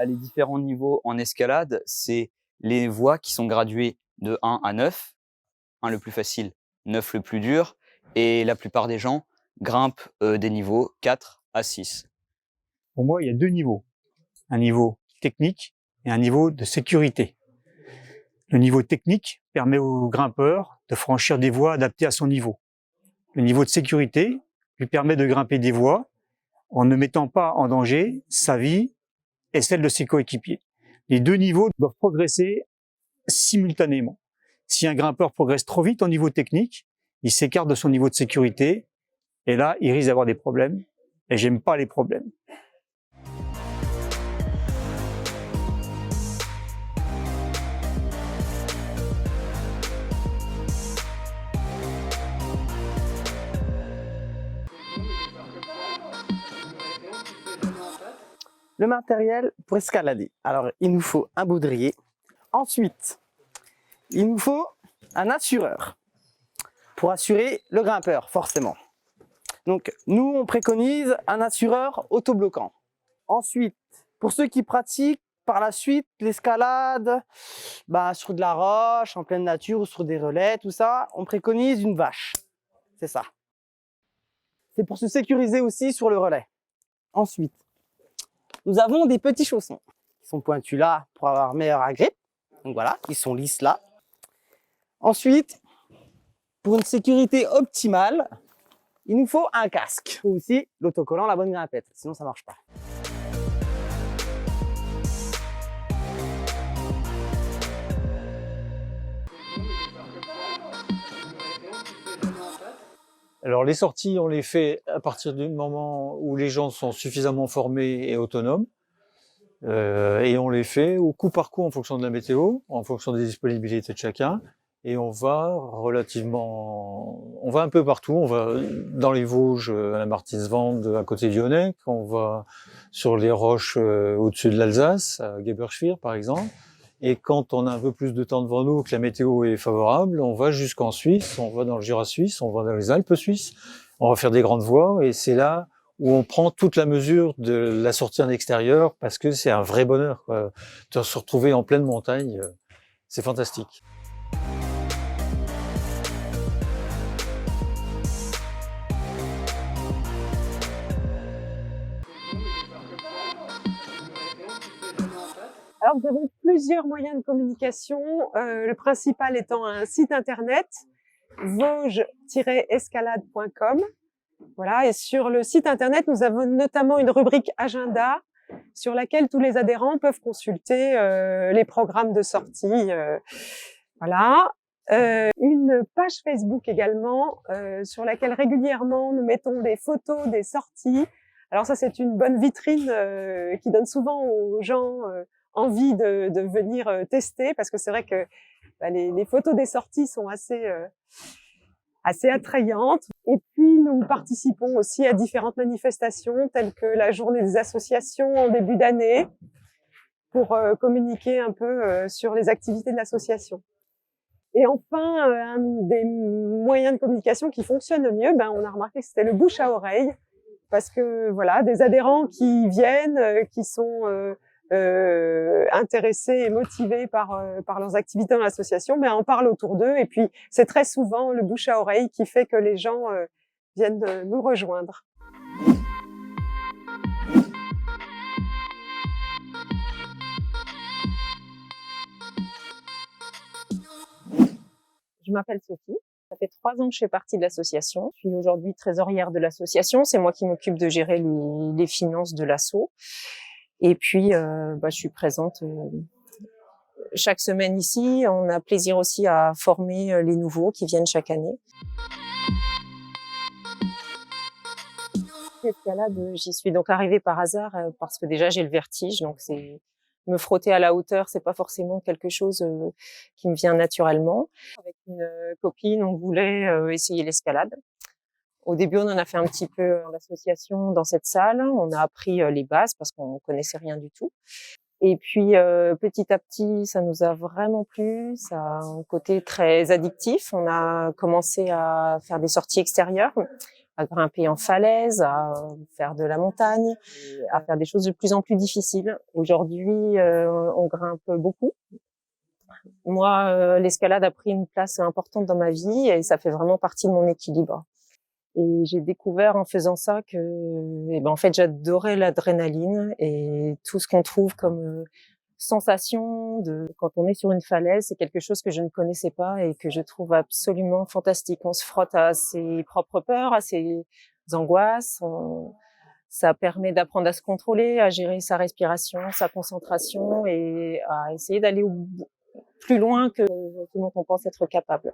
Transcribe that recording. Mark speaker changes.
Speaker 1: Les différents niveaux en escalade, c'est les voies qui sont graduées de 1 à 9, 1 le plus facile, 9 le plus dur, et la plupart des gens grimpent des niveaux 4 à 6.
Speaker 2: Pour moi, il y a deux niveaux. Un niveau technique et un niveau de sécurité. Le niveau technique permet au grimpeur de franchir des voies adaptées à son niveau. Le niveau de sécurité lui permet de grimper des voies en ne mettant pas en danger sa vie et celle de ses coéquipiers. Les deux niveaux doivent progresser simultanément. Si un grimpeur progresse trop vite au niveau technique, il s'écarte de son niveau de sécurité et là, il risque d'avoir des problèmes. Et j'aime pas les problèmes.
Speaker 3: Le matériel pour escalader. Alors, il nous faut un baudrier. Ensuite, il nous faut un assureur pour assurer le grimpeur, forcément. Donc, nous, on préconise un assureur autobloquant. Ensuite, pour ceux qui pratiquent par la suite l'escalade sur de la roche, en pleine nature ou sur des relais, tout ça, on préconise une vache. C'est ça. C'est pour se sécuriser aussi sur le relais. Ensuite, nous avons des petits chaussons qui sont pointus là pour avoir meilleure agrippe. Donc voilà, ils sont lisses là. Ensuite, pour une sécurité optimale, il nous faut un casque. Ou aussi l'autocollant La Bonne Grimpette, sinon ça marche pas.
Speaker 2: Alors les sorties, on les fait à partir du moment où les gens sont suffisamment formés et autonomes. Et on les fait au coup par coup en fonction de la météo, en fonction des disponibilités de chacun. Et on va un peu partout. On va dans les Vosges, à la Martinswand, à côté d'Yonnec. On va sur les roches au-dessus de l'Alsace, à Geberschwir par exemple. Et quand on a un peu plus de temps devant nous, que la météo est favorable, on va jusqu'en Suisse, on va dans le Jura suisse, on va dans les Alpes suisses. On va faire des grandes voies et c'est là où on prend toute la mesure de la sortie en extérieur parce que c'est un vrai bonheur, quoi. De se retrouver en pleine montagne, c'est fantastique.
Speaker 4: Alors, nous avons plusieurs moyens de communication, le principal étant un site internet, vosges-escalade.com. Voilà, et sur le site internet, nous avons notamment une rubrique agenda sur laquelle tous les adhérents peuvent consulter les programmes de sortie. Voilà. Une page Facebook également sur laquelle régulièrement nous mettons des photos des sorties. Alors ça, c'est une bonne vitrine qui donne souvent aux gens envie de venir tester, parce que c'est vrai que les photos des sorties sont assez attrayantes. Et puis nous participons aussi à différentes manifestations telles que la journée des associations en début d'année pour communiquer un peu sur les activités de l'association. Et enfin, un des moyens de communication qui fonctionne le mieux, on a remarqué que c'était le bouche à oreille, parce que voilà, des adhérents qui viennent, qui sont intéressés et motivés par leurs activités dans l'association, en parlent autour d'eux. Et puis, c'est très souvent le bouche à oreille qui fait que les gens viennent nous rejoindre.
Speaker 5: Je m'appelle Sophie. Ça fait 3 ans que je fais partie de l'association. Je suis aujourd'hui trésorière de l'association. C'est moi qui m'occupe de gérer les finances de l'asso. Et puis, je suis présente chaque semaine ici. On a plaisir aussi à former les nouveaux qui viennent chaque année. L'escalade, j'y suis donc arrivée par hasard parce que déjà j'ai le vertige, donc c'est me frotter à la hauteur, c'est pas forcément quelque chose qui me vient naturellement. Avec une copine, on voulait essayer l'escalade. Au début, on en a fait un petit peu en association dans cette salle. On a appris les bases parce qu'on connaissait rien du tout. Et puis, petit à petit, ça nous a vraiment plu. Ça a un côté très addictif. On a commencé à faire des sorties extérieures, à grimper en falaise, à faire de la montagne, à faire des choses de plus en plus difficiles. Aujourd'hui, on grimpe beaucoup. Moi, l'escalade a pris une place importante dans ma vie et ça fait vraiment partie de mon équilibre. Et j'ai découvert en faisant ça que, en fait, j'adorais l'adrénaline et tout ce qu'on trouve comme sensation de quand on est sur une falaise, c'est quelque chose que je ne connaissais pas et que je trouve absolument fantastique. On se frotte à ses propres peurs, à ses angoisses. Ça permet d'apprendre à se contrôler, à gérer sa respiration, sa concentration et à essayer d'aller plus loin que ce dont on pense être capable.